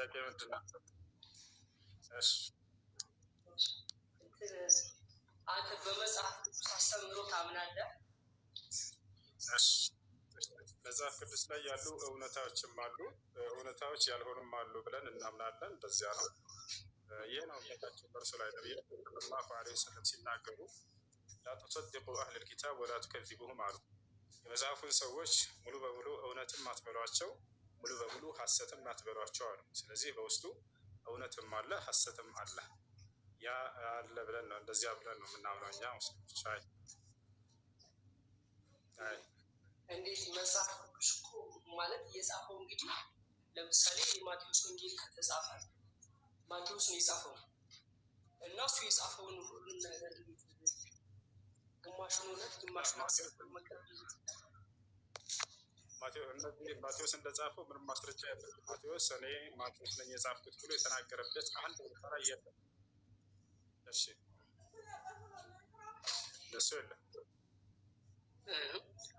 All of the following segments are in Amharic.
ጥያቄ ምንድን ነው? እሺ አንተ በመጽሐፍ ቅዱስ አስተምህሮ ታምናለህ? እሺ መጽሐፍ ቅዱስ ላይ ያሉ እውነታዎችም አሉ፣ እውነታዎች ያልሆኑም አሉ ብለን እናምናለን። እንደዚያ ነው። ይህ ነው እምነታችን በእርሱ ላይ ነው። ሰለላሁ ዐለይሂ ወሰለም ሲናገሩ ላ ቱሰድቁ አህለል ኪታብ ወላ ቱከዚቡሁም አሉ። የመጽሐፉን ሰዎች ሙሉ በሙሉ እውነትም አትበሏቸው፣ ሙሉ በሙሉ ሐሰትም አትበሏቸው አሉ። ስለዚህ በውስጡ እውነትም አለ ሐሰትም አለ። ያ አለ ብለን ነው እንደዚያ ብለን ነው የምናምነው እኛ ሙስሊሞች። እንዴት መጽሐፍ ቅዱስ እኮ ማለት የጻፈው እንግዲህ ለምሳሌ የማቴዎስ ወንጌል ከተጻፈ ማቴዎስ ነው የጻፈው እና እሱ የጻፈውን ሁሉም ነገር ግማሹን እውነት ግማሹን ሐሰት መቀበል ማቴዎስ እንደጻፈው ምንም ማስረጃ የለም። ማቴዎስ እኔ ማቴዎስ ነኝ የጻፍኩት ብሎ የተናገረበት አንድ ቦታ የለም። እሺ እሱ የለም።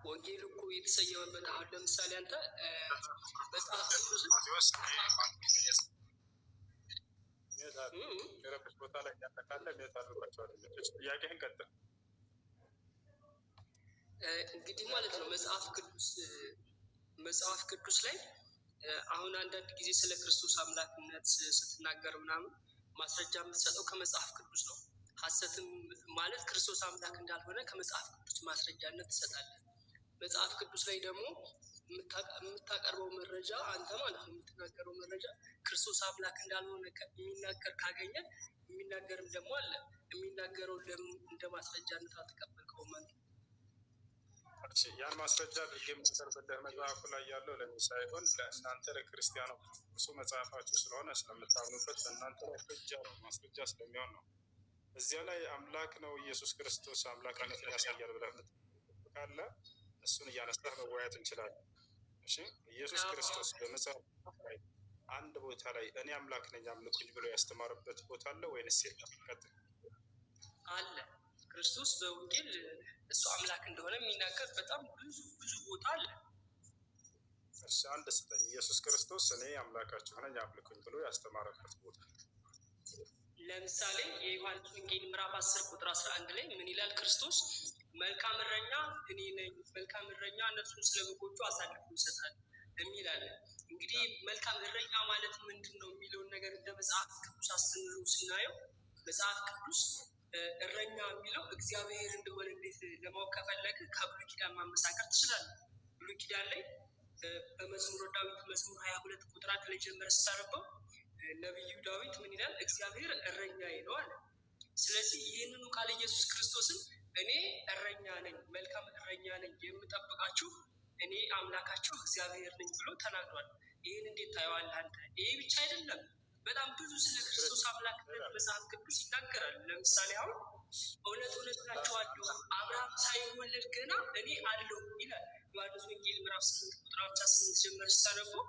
ወንጌል እኮ የተሰየመበት አሁን ለምሳሌ አንተ መጽሐፍ ቅዱስ ማቴዎስ ረብሽ ቦታ ላይ ያጠቃለ ሚያታርጓቸዋል። ጥያቄህን ቀጥል። እንግዲህ ማለት ነው መጽሐፍ ቅዱስ ላይ አሁን አንዳንድ ጊዜ ስለ ክርስቶስ አምላክነት ስትናገር ምናምን ማስረጃ የምትሰጠው ከመጽሐፍ ቅዱስ ነው። ሐሰትም ማለት ክርስቶስ አምላክ እንዳልሆነ ከመጽሐፍ ቅዱስ ማስረጃነት ትሰጣለህ። መጽሐፍ ቅዱስ ላይ ደግሞ የምታቀርበው መረጃ አንተ ማለት ነው የምትናገረው መረጃ ክርስቶስ አምላክ እንዳልሆነ የሚናገር ካገኘ የሚናገርም ደግሞ አለ። የሚናገረው እንደ ማስረጃነት አልተቀበልከውም አንተ። ያን ማስረጃ አድርጌ የምንቀርብልህ መጽሐፉ ላይ ያለው ለእኔ ሳይሆን ለእናንተ ለክርስቲያኖች እሱ መጽሐፋችሁ ስለሆነ ስለምታምኑበት በእናንተ ላይ ማስረጃ ስለሚሆን ነው። እዚያ ላይ አምላክ ነው ኢየሱስ ክርስቶስ አምላክነትን ያሳያል ብለህ ካለ እሱን እያነሳህ መወያየት እንችላለን። እሺ ኢየሱስ ክርስቶስ በመጽሐፍ ላይ አንድ ቦታ ላይ እኔ አምላክ ነኝ አምልኩኝ ብሎ ያስተማረበት ቦታ አለ ወይንስ የለም? ቀጥል። አለ። ክርስቶስ በወንጌል እሱ አምላክ እንደሆነ የሚናገር በጣም ብዙ ቦታ አለ። እሺ አንድ ስጠኝ። ኢየሱስ ክርስቶስ እኔ አምላካችሁ ነኝ አምልኩኝ ብሎ ያስተማረበት ቦታ። ለምሳሌ የዮሐንስ ወንጌል ምዕራፍ 10 ቁጥር 11 ላይ ምን ይላል? ክርስቶስ መልካም እረኛ እኔ ነኝ፣ መልካም እረኛ ነፍሱን ስለ በጎቹ አሳልፎ ይሰጣል የሚል አለ። እንግዲህ መልካም እረኛ ማለት ምንድን ነው የሚለውን ነገር እንደ መጽሐፍ ቅዱስ አስተምሮ ስናየው መጽሐፍ ቅዱስ እረኛ የሚለው እግዚአብሔር እንደሆነ እንዴት ለማወቅ ከፈለገ ከብሉይ ኪዳን ማመሳከር ትችላለህ። ብሉይ ኪዳን ላይ በመዝሙረ ዳዊት መዝሙር 22 ቁጥር 1 ላይ ጀምረህ ስታነበው ነቢዩ ዳዊት ምን ይላል? እግዚአብሔር እረኛዬ ነው አለ። ስለዚህ ይህንኑ ቃል ኢየሱስ ክርስቶስን እኔ እረኛ ነኝ፣ መልካም እረኛ ነኝ፣ የምጠብቃችሁ እኔ አምላካችሁ እግዚአብሔር ነኝ ብሎ ተናግሯል። ይህን እንዴት ታየዋለህ አንተ? ይህ ብቻ አይደለም፣ በጣም ብዙ ስለ ክርስቶስ አምላክነት መጽሐፍ ቅዱስ ይናገራል። ለምሳሌ አሁን እውነት እውነት እላችኋለሁ አብርሃም ሳይወለድ ገና እኔ አለሁ ይላል ዮሐንስ ወንጌል ምዕራፍ 8 ቁጥር 58 ጀምረህ ስታነበው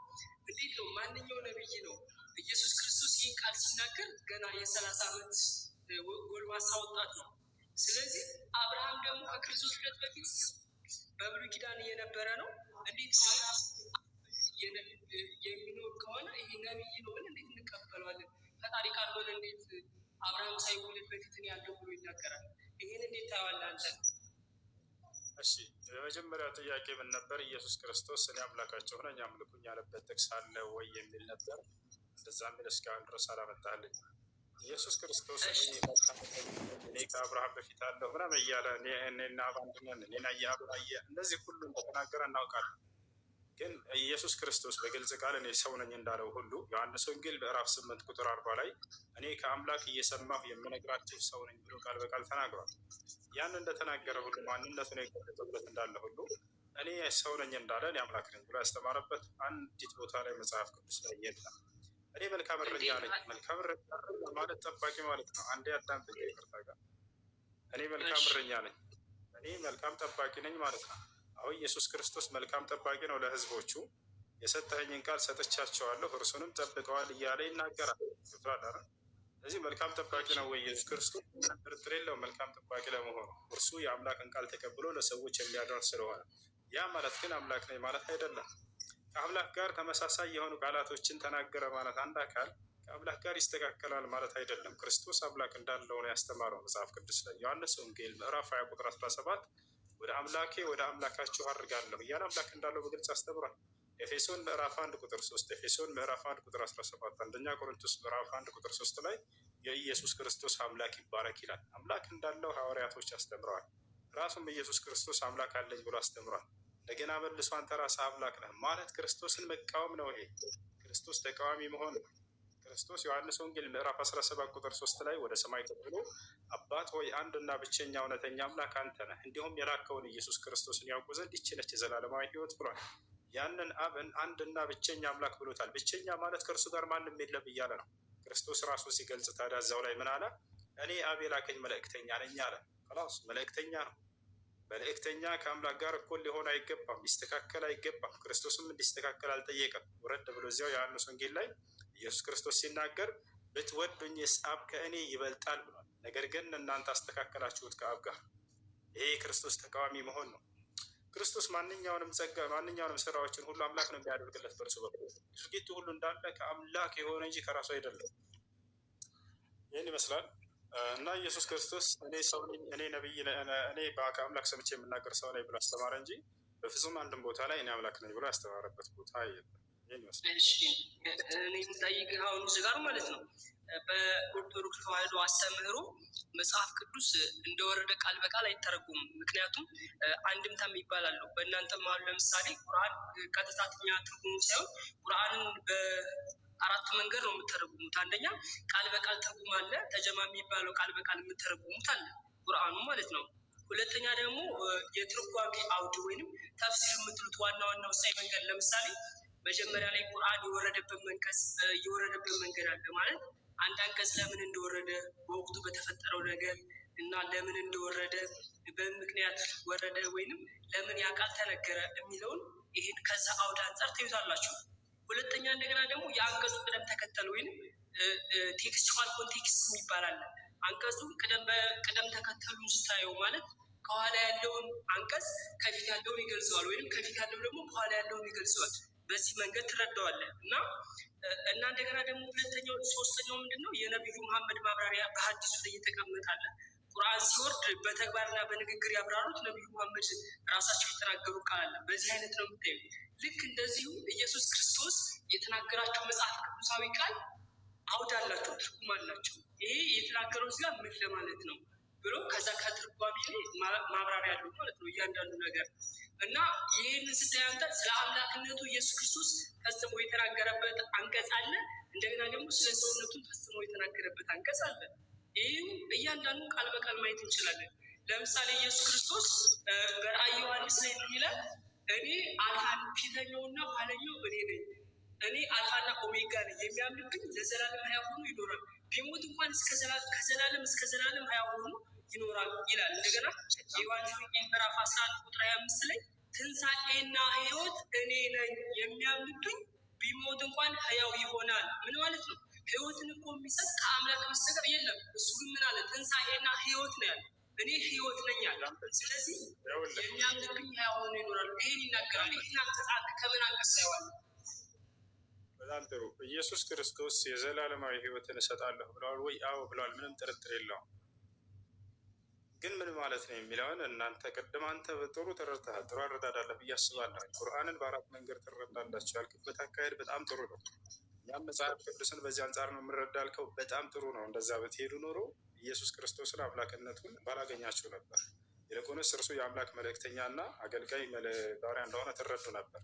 እንዴት ነው? ማንኛው ነብይ ነው ኢየሱስ ክርስቶስ ይህን ቃል ሲናገር ገና የ30 ዓመት ጎልማሳ ወጣት ነው። ስለዚህ አብርሃም ደግሞ ከክርስቶስ ልደት በፊት በብሉይ ኪዳን የነበረ ነው። እንዴት አብርሃም የሚኖር ከሆነ ይህ ነብይ ነው ብለን እንዴት እንቀበለዋለን? ፈጣሪ ካልሆነ እንዴት አብርሃም ሳይወለድ በፊት እኔ ያለው ብሎ ይናገራል? ይህን እንዴት ታየዋለህ አንተ? እሺ የመጀመሪያው ጥያቄ ምን ነበር? ኢየሱስ ክርስቶስ እኔ አምላካቸው ነኝ አምልኩኝ ያለበት ጥቅስ አለ ወይ የሚል ነበር። እንደዛ የሚል እስካሁን ድረስ አላመጣልኝ። ኢየሱስ ክርስቶስ እኔ ከአብርሃም በፊት አለሁ ምናምን እያለ እኔና በአንድ ነን እኔና እያብራየ እንደዚህ ሁሉ እንደተናገረ እናውቃለን። ግን ኢየሱስ ክርስቶስ በግልጽ ቃል እኔ ሰው ነኝ እንዳለው ሁሉ ዮሐንስ ወንጌል ምዕራፍ 8 ቁጥር 40 ላይ እኔ ከአምላክ እየሰማሁ የምነግራችሁ ሰው ነኝ ብሎ ቃል በቃል ተናግሯል። ያን እንደተናገረ ሁሉ ማንነቱን የገለጸበት እንዳለ ሁሉ እኔ ሰው ነኝ እንዳለ እኔ አምላክ ነኝ ብሎ ያስተማረበት አንዲት ቦታ ላይ መጽሐፍ ቅዱስ ላይ የለም። እኔ መልካም እረኛ ነኝ። መልካም እረኛ ማለት ጠባቂ ማለት ነው። አንዴ አዳምጠኝ ይቅርታ ጋር እኔ መልካም እረኛ ነኝ፣ እኔ መልካም ጠባቂ ነኝ ማለት ነው። አሁን ኢየሱስ ክርስቶስ መልካም ጠባቂ ነው ለሕዝቦቹ። የሰጠኸኝን ቃል ሰጥቻቸዋለሁ እርሱንም ጠብቀዋል እያለ ይናገራል። ስለዚህ መልካም ጠባቂ ነው ወይ ኢየሱስ ክርስቶስ? ጥርጥር የለውም መልካም ጠባቂ ለመሆኑ። እርሱ የአምላክን ቃል ተቀብሎ ለሰዎች የሚያደርስ ስለሆነ ያ ማለት ግን አምላክ ነኝ ማለት አይደለም። ከአምላክ ጋር ተመሳሳይ የሆኑ ቃላቶችን ተናገረ ማለት አንድ አካል ከአምላክ ጋር ይስተካከላል ማለት አይደለም። ክርስቶስ አምላክ እንዳለው ነው ያስተማረው መጽሐፍ ቅዱስ ላይ። ዮሐንስ ወንጌል ምዕራፍ 20 ቁጥር 17 ወደ አምላኬ ወደ አምላካችሁ አድርጋለሁ እያለ አምላክ እንዳለው በግልጽ አስተምሯል። ኤፌሶን ምዕራፍ 1 ቁጥር 3፣ ኤፌሶን ምዕራፍ 1 ቁጥር 17፣ አንደኛ ቆሮንቶስ ምዕራፍ 1 ቁጥር 3 ላይ የኢየሱስ ክርስቶስ አምላክ ይባረክ ይላል። አምላክ እንዳለው ሐዋርያቶች አስተምረዋል። ራሱም ኢየሱስ ክርስቶስ አምላክ አለኝ ብሎ አስተምሯል። እንደገና መልሶ አንተ ራስህ አምላክ ነህ ማለት ክርስቶስን መቃወም ነው። ይሄ ክርስቶስ ተቃዋሚ መሆን ነው። ክርስቶስ ዮሐንስ ወንጌል ምዕራፍ 17 ቁጥር 3 ላይ ወደ ሰማይ ተብሎ አባት ሆይ አንድና ብቸኛ እውነተኛ አምላክ አንተ ነህ፣ እንዲሁም የላከውን ኢየሱስ ክርስቶስን ያውቁ ዘንድ ይህች ነች የዘላለማዊ ሕይወት ብሏል። ያንን አብን አንድና ብቸኛ አምላክ ብሎታል። ብቸኛ ማለት ከእርሱ ጋር ማንም የለም እያለ ነው። ክርስቶስ ራሱ ሲገልጽ ታዲያ እዛው ላይ ምን አለ? እኔ አብ የላከኝ መልእክተኛ ነኝ አለ። ላስ መልእክተኛ ነው። መልእክተኛ ከአምላክ ጋር እኩል ሊሆን አይገባም፣ ሊስተካከል አይገባም። ክርስቶስም እንዲስተካከል አልጠየቀም። ወረድ ብሎ እዚያው ዮሐንስ ወንጌል ላይ ኢየሱስ ክርስቶስ ሲናገር ብትወዱኝስ አብ ከእኔ ይበልጣል ብሏል። ነገር ግን እናንተ አስተካከላችሁት ከአብ ጋር። ይሄ የክርስቶስ ተቃዋሚ መሆን ነው። ክርስቶስ ማንኛውንም ጸጋ ማንኛውንም ስራዎችን ሁሉ አምላክ ነው የሚያደርግለት በእርሱ በኩል። ድርጊቱ ሁሉ እንዳለ ከአምላክ የሆነ እንጂ ከራሱ አይደለም። ይህን ይመስላል እና ኢየሱስ ክርስቶስ እኔ ሰው ነኝ፣ እኔ ነቢይ፣ እኔ ከአምላክ ሰምቼ የምናገር ሰው ነኝ ብሎ አስተማረ እንጂ በፍጹም አንድም ቦታ ላይ እኔ አምላክ ነኝ ብሎ ያስተማረበት ቦታ የለም። ይህን ይመስላል። እኔ የምጠይቅህ አሁን እዚህ ጋር ማለት ነው በኦርቶዶክስ ተዋሕዶ አስተምህሮ መጽሐፍ ቅዱስ እንደወረደ ቃል በቃል አይተረጉምም። ምክንያቱም አንድምታ የሚባል አለው። በእናንተም አሁን ለምሳሌ ቁርአን ቀጥታኛ ትርጉሙ ሳይሆን ቁርአንን በአራት መንገድ ነው የምተረጉሙት። አንደኛ ቃል በቃል ትርጉም አለ። ተጀማ የሚባለው ቃል በቃል የምተረጉሙት አለ ቁርአኑ ማለት ነው። ሁለተኛ ደግሞ የትርጓሜ አውድ ወይንም ተፍሲር የምትሉት ዋና ዋና ወሳኝ መንገድ፣ ለምሳሌ መጀመሪያ ላይ ቁርአን የወረደበት መንገድ አለ ማለት አንድ አንቀጽ ለምን እንደወረደ በወቅቱ በተፈጠረው ነገር እና ለምን እንደወረደ በምክንያት ወረደ ወይንም ለምን ያ ቃል ተነገረ የሚለውን ይህን ከዛ አውድ አንጻር ታዩታላችሁ። ሁለተኛ እንደገና ደግሞ የአንቀጹ ቅደም ተከተል ወይንም ቴክስቹዋል ኮንቴክስት የሚባል አለ። አንቀጹ ቅደም ተከተሉን ስታየው ማለት ከኋላ ያለውን አንቀጽ ከፊት ያለውን ይገልጸዋል፣ ወይንም ከፊት ያለው ደግሞ ከኋላ ያለውን ይገልጸዋል። በዚህ መንገድ ትረዳዋለህ እና እንደገና ደግሞ ሶስተኛው ምንድን ነው? የነቢዩ መሐመድ ማብራሪያ በሀዲሱ ላይ እየተቀመጣለ። ቁርአን ሲወርድ በተግባርና በንግግር ያብራሩት ነቢዩ መሐመድ ራሳቸው የተናገሩ ቃል አለ። በዚህ አይነት ነው የምታዩ። ልክ እንደዚሁ ኢየሱስ ክርስቶስ የተናገራቸው መጽሐፍ ቅዱሳዊ ቃል አውድ አላቸው፣ ትርጉም አላቸው። ይሄ የተናገረው እዚጋ ምን ለማለት ነው ብሎ ከዛ ከትርጓሜ ላይ ማብራሪያ ያለው ማለት ነው እያንዳንዱ ነገር እና ይህን ስታይ አንተ ስለ አምላክነቱ ኢየሱስ ክርስቶስ ፈጽሞ የተናገረበት አንቀጽ አለ። እንደገና ደግሞ ስለ ሰውነቱን ፈጽሞ የተናገረበት አንቀጽ አለ። ይህም እያንዳንዱ ቃል በቃል ማየት እንችላለን። ለምሳሌ ኢየሱስ ክርስቶስ በራእይ ዮሐንስ ላይ ይላል፣ እኔ አልፋን ፊተኛውና ኋለኛው እኔ ነኝ፣ እኔ አልፋና ኦሜጋ ነኝ፣ የሚያምንብኝ ለዘላለም ሕያው ሆኖ ይኖራል፣ ቢሞት እንኳን ከዘላለም እስከ ዘላለም ሕያው ሆኖ ይኖራል ይላል። እንደገና የዮሐንስ ወንጌል ምዕራፍ 11 ቁጥር 25 ላይ ትንሣኤና ሕይወት እኔ ነኝ፣ የሚያምንብኝ ቢሞት እንኳን ሕያው ይሆናል። ምን ማለት ነው? ሕይወትን እኮ የሚሰጥ ከአምላክ በስተቀር የለም። እሱ ግን ምን አለ? ትንሣኤና ሕይወት ነው ያለ። እኔ ሕይወት ነኝ አለ። ስለዚህ የሚያምንብኝ ሕያው ሆኖ ይኖራል። ይሄን ይናገራል። ይህን አንቀጽ ከምን አንቀጽ ሳይዋል? በጣም ጥሩ። ኢየሱስ ክርስቶስ የዘላለማዊ ሕይወትን እሰጣለሁ ብለዋል ወይ? አዎ ብለዋል። ምንም ጥርጥር የለውም። ግን ምን ማለት ነው የሚለውን እናንተ ቅድም አንተ ጥሩ ተረድተሃል፣ ጥሩ አረዳዳለህ ብዬ አስባለሁ። ቁርአንን በአራት መንገድ ትረዳላችሁ ያልክበት አካሄድ በጣም ጥሩ ነው። እኛም መጽሐፍ ቅዱስን በዚህ አንጻር ነው የምንረዳልከው። በጣም ጥሩ ነው። እንደዛ ብትሄዱ ኖሮ ኢየሱስ ክርስቶስን አምላክነቱን ባላገኛችሁ ነበር። ይልቁንስ እርሱ የአምላክ መልእክተኛና አገልጋይ ባሪያ እንደሆነ ትረዱ ነበር።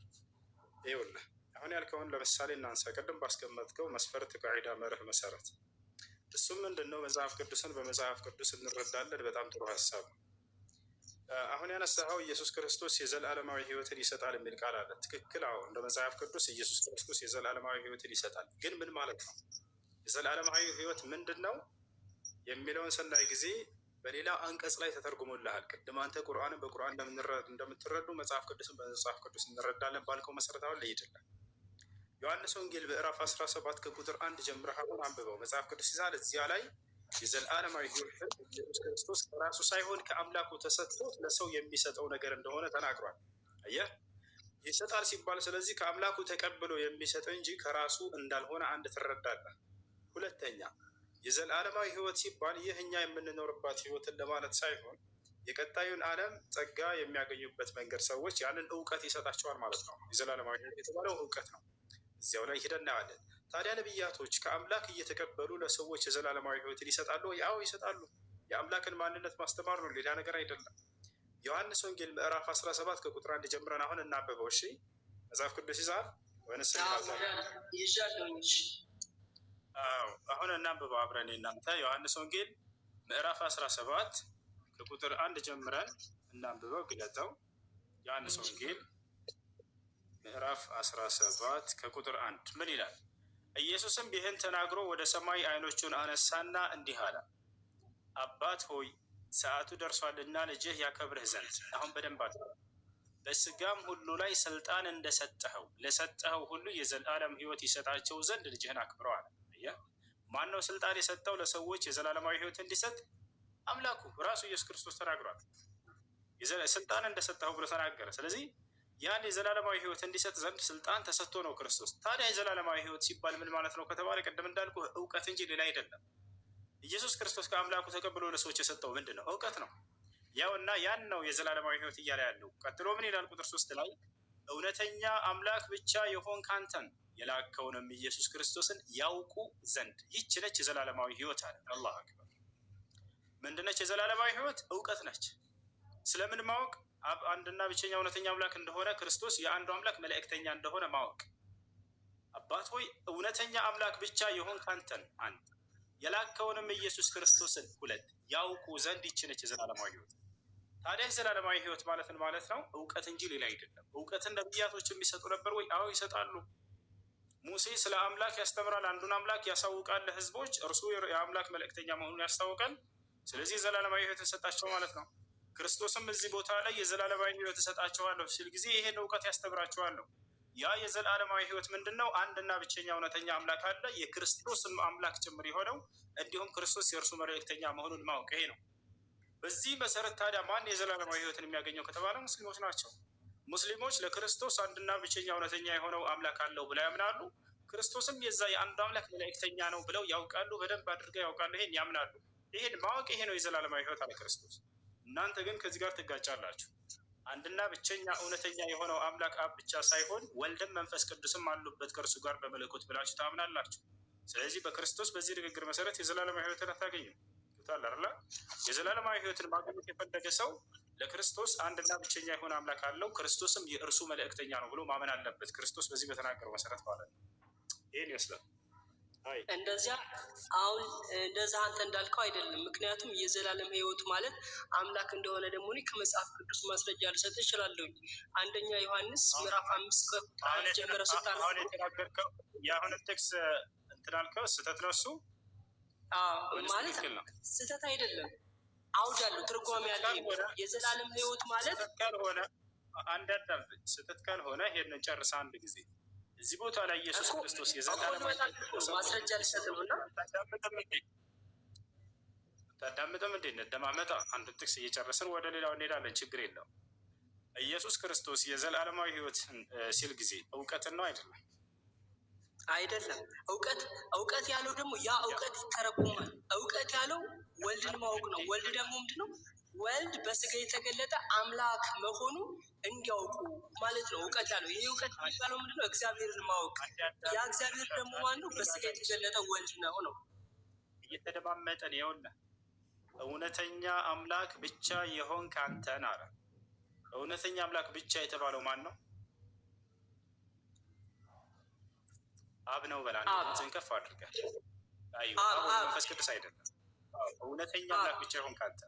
ይኸውልህ አሁን ያልከውን ለምሳሌ እናንሳ። ቅድም ባስቀመጥከው መስፈርት፣ ቃዒዳ፣ መርህ መሰረት እሱም ምንድን ነው? መጽሐፍ ቅዱስን በመጽሐፍ ቅዱስ እንረዳለን። በጣም ጥሩ ሀሳብ ነው። አሁን ያነሳኸው ኢየሱስ ክርስቶስ የዘላለማዊ ሕይወትን ይሰጣል የሚል ቃል አለ። ትክክል። አዎ እንደ መጽሐፍ ቅዱስ ኢየሱስ ክርስቶስ የዘላለማዊ ሕይወትን ይሰጣል። ግን ምን ማለት ነው? የዘላለማዊ ሕይወት ምንድን ነው የሚለውን ስናይ ጊዜ በሌላ አንቀጽ ላይ ተተርጉሞልሃል። ቅድም አንተ ቁርአንን በቁርአን እንደምትረዱ መጽሐፍ ቅዱስን በመጽሐፍ ቅዱስ እንረዳለን ባልከው መሰረት አሁን ልሂድልህ። ዮሐንስ ወንጌል ምዕራፍ 17 ከቁጥር 1 ጀምረህ አሁን አንብበው። መጽሐፍ ቅዱስ ይዛል። እዚያ ላይ የዘላለማዊ ሕይወትን ኢየሱስ ክርስቶስ ከራሱ ሳይሆን ከአምላኩ ተሰጥቶት ለሰው የሚሰጠው ነገር እንደሆነ ተናግሯል። አየህ፣ ይሰጣል ሲባል ስለዚህ ከአምላኩ ተቀብሎ የሚሰጥ እንጂ ከራሱ እንዳልሆነ አንድ ትረዳለህ። ሁለተኛ የዘላለማዊ ህይወት ሲባል ይህ እኛ የምንኖርባት ህይወትን ለማለት ሳይሆን የቀጣዩን ዓለም ጸጋ የሚያገኙበት መንገድ ሰዎች ያንን እውቀት ይሰጣቸዋል ማለት ነው። የዘላለማዊ ህይወት የተባለው እውቀት ነው። እዚያው ላይ ሄደን እናያለን። ታዲያ ነቢያቶች ከአምላክ እየተቀበሉ ለሰዎች የዘላለማዊ ህይወትን ይሰጣሉ? ያው ይሰጣሉ። የአምላክን ማንነት ማስተማር ነው፣ ሌላ ነገር አይደለም። ዮሐንስ ወንጌል ምዕራፍ 17 ከቁጥር 1 ጀምረን አሁን እናንብበው። እሺ መጽሐፍ ቅዱስ ይዛል ወይንስ ይዣለሁኝ? አሁን እናንብበው አብረን እናንተ። ዮሐንስ ወንጌል ምዕራፍ 17 ከቁጥር 1 ጀምረን እናንብበው፣ ግለጠው። ዮሐንስ ወንጌል ምዕራፍ 17 ከቁጥር 1 ምን ይላል? ኢየሱስም ይህን ተናግሮ ወደ ሰማይ ዓይኖቹን አነሳና እንዲህ አለ፣ አባት ሆይ ሰዓቱ ደርሷልና ልጅህ ያከብርህ ዘንድ አሁን በደንብ በስጋም ሁሉ ላይ ስልጣን እንደሰጠኸው ለሰጠኸው ሁሉ የዘላለም ህይወት ይሰጣቸው ዘንድ ልጅህን አክብረዋል። ማን ነው ስልጣን የሰጠው ለሰዎች የዘላለማዊ ህይወት እንዲሰጥ? አምላኩ ራሱ ኢየሱስ ክርስቶስ ተናግሯል። ስልጣን እንደሰጠኸው ብሎ ተናገረ። ስለዚህ ያን የዘላለማዊ ህይወት እንዲሰጥ ዘንድ ስልጣን ተሰጥቶ ነው ክርስቶስ። ታዲያ የዘላለማዊ ህይወት ሲባል ምን ማለት ነው ከተባለ ቅድም እንዳልኩ እውቀት እንጂ ሌላ አይደለም። ኢየሱስ ክርስቶስ ከአምላኩ ተቀብሎ ለሰዎች የሰጠው ምንድን ነው? እውቀት ነው። ያው እና ያን ነው የዘላለማዊ ህይወት እያለ ያለው። ቀጥሎ ምን ይላል? ቁጥር 3 ላይ እውነተኛ አምላክ ብቻ የሆንክ አንተን የላከውንም ኢየሱስ ክርስቶስን ያውቁ ዘንድ ይህች ነች የዘላለማዊ ህይወት አለ። አላሁ አክበር። ምንድነች የዘላለማዊ ህይወት? እውቀት ነች። ስለምን ማወቅ? አንድና ብቸኛ እውነተኛ አምላክ እንደሆነ ክርስቶስ የአንዱ አምላክ መልእክተኛ እንደሆነ ማወቅ። አባት ሆይ እውነተኛ አምላክ ብቻ የሆንክ አንተን አንድ የላከውንም ኢየሱስ ክርስቶስን ሁለት ያውቁ ዘንድ ይህች ነች የዘላለማዊ ህይወት። ታዲያ የዘላለማዊ ህይወት ማለትን ማለት ነው እውቀት እንጂ ሌላ አይደለም። እውቀትን ነቢያቶች የሚሰጡ ነበር ወይ? አዎ ይሰጣሉ። ሙሴ ስለ አምላክ ያስተምራል፣ አንዱን አምላክ ያሳውቃል ለህዝቦች፣ እርሱ የአምላክ መልእክተኛ መሆኑን ያስታውቃል። ስለዚህ የዘላለማዊ ህይወት እሰጣቸው ማለት ነው። ክርስቶስም እዚህ ቦታ ላይ የዘላለማዊ ህይወት እሰጣቸዋለሁ ሲል ጊዜ ይሄን እውቀት ያስተምራቸዋለሁ። ያ የዘላለማዊ ህይወት ምንድን ነው? አንድና ብቸኛ እውነተኛ አምላክ አለ፣ የክርስቶስም አምላክ ጭምር የሆነው እንዲሁም ክርስቶስ የእርሱ መልእክተኛ መሆኑን ማወቅ ይሄ ነው። በዚህ መሰረት ታዲያ ማን የዘላለማዊ ህይወትን የሚያገኘው ከተባለ ሙስሊሞች ናቸው። ሙስሊሞች ለክርስቶስ አንድና ብቸኛ እውነተኛ የሆነው አምላክ አለው ብለው ያምናሉ። ክርስቶስም የዛ የአንዱ አምላክ መልእክተኛ ነው ብለው ያውቃሉ። በደንብ አድርገው ያውቃሉ። ይሄን ያምናሉ። ይሄን ማወቅ ይሄ ነው የዘላለማዊ ህይወት አለ ክርስቶስ። እናንተ ግን ከዚህ ጋር ትጋጫላችሁ። አንድና ብቸኛ እውነተኛ የሆነው አምላክ አብ ብቻ ሳይሆን ወልድም መንፈስ ቅዱስም አሉበት ከእርሱ ጋር በመለኮት ብላችሁ ታምናላችሁ። ስለዚህ በክርስቶስ በዚህ ንግግር መሰረት የዘላለማዊ ህይወትን አታገኙም። ታላላ የዘላለማዊ ህይወትን ማግኘት የፈለገ ሰው ለክርስቶስ አንድና ብቸኛ የሆነ አምላክ አለው፣ ክርስቶስም የእርሱ መልእክተኛ ነው ብሎ ማመን አለበት። ክርስቶስ በዚህ በተናገረው መሰረት ማለት ነው። ይህን ይመስላል። እንደዚያ አሁን እንደዛ አንተ እንዳልከው አይደለም። ምክንያቱም የዘላለም ህይወት ማለት አምላክ እንደሆነ ደግሞ እኔ ከመጽሐፍ ቅዱስ ማስረጃ ልሰጥ እችላለሁኝ። አንደኛ ዮሐንስ ምዕራፍ 5 ከቁጥር ጀምረ አሁን የተናገርከው የአሁንም ጥቅስ እንትን አልከው ስህተት ነው። እሱ ማለት ስህተት አይደለም፣ አውድ አለው፣ ትርጓሜ ያለው። የዘላለም ህይወት ማለት ካልሆነ አንዳንድ ስህተት ካልሆነ ይሄንን ጨርሰህ አንድ ጊዜ እዚህ ቦታ ላይ ኢየሱስ ክርስቶስ የዘላለም ማስረጃ ልሰጥ ነው እና ታዳምጥም እንዴ? እንደማመጣ አንድ ጥቅስ እየጨረስን ወደ ሌላው እንሄዳለን። ችግር የለው። ኢየሱስ ክርስቶስ የዘላለማዊ ህይወት ሲል ጊዜ እውቀትን ነው አይደለም? አይደለም። እውቀት ያለው ደግሞ ያ እውቀት ይተረጉማል። እውቀት ያለው ወልድን ማወቅ ነው። ወልድ ደግሞ ምንድን ነው? ወልድ በስጋ የተገለጠ አምላክ መሆኑ እንዲያውቁ ማለት ነው እውቀት ያለው። ይህ እውቀት የሚባለው ምንድን ነው? እግዚአብሔርን ማወቅ። ያ እግዚአብሔር ደግሞ ማነው? በስጋ የተገለጠ ወልድ ነው ነው። እየተደማመጠን ይኸውልህ፣ እውነተኛ አምላክ ብቻ የሆንክ አንተን አለ። እውነተኛ አምላክ ብቻ የተባለው ማን ነው? አብ ነው። በላ ድምፅህን ከፍ አድርገህ መንፈስ ቅዱስ አይደለም። እውነተኛ አምላክ ብቻ የሆንክ አንተ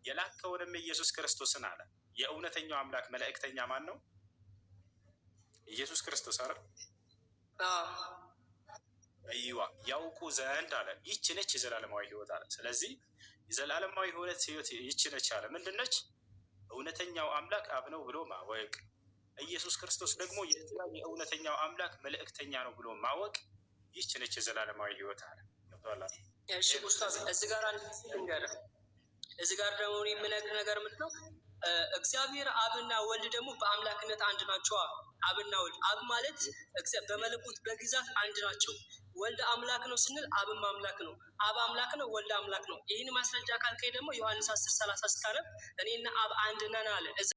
የላከውንም ኢየሱስ ክርስቶስን አለ። የእውነተኛው አምላክ መልእክተኛ ማን ነው? ኢየሱስ ክርስቶስ አይደል? አይዋ ያውቁ ዘንድ አለ። ይህች ነች የዘላለማዊ ህይወት አለ። ስለዚህ የዘላለማዊ ህይወት ይህች ነች አለ። ምንድን ነች? እውነተኛው አምላክ አብ ነው ብሎ ማወቅ፣ ኢየሱስ ክርስቶስ ደግሞ የእውነተኛው አምላክ መልእክተኛ ነው ብሎ ማወቅ፣ ይህች ነች የዘላለማዊ ህይወት አለ። እሺ ኡስታዝ፣ እዚህ ጋር አንድ ጊዜ ልንገርህ። እዚህ ጋር ደግሞ የምነግርህ ነገር ምንድን ነው? እግዚአብሔር አብና ወልድ ደግሞ በአምላክነት አንድ ናቸው። አብና ወልድ፣ አብ ማለት በመለኮት በግዛት አንድ ናቸው። ወልድ አምላክ ነው ስንል አብም አምላክ ነው። አብ አምላክ ነው፣ ወልድ አምላክ ነው። ይህን ማስረጃ ካልከኝ ደግሞ ዮሐንስ 10:30 ስታነብ እኔና አብ አንድ ነን አለ።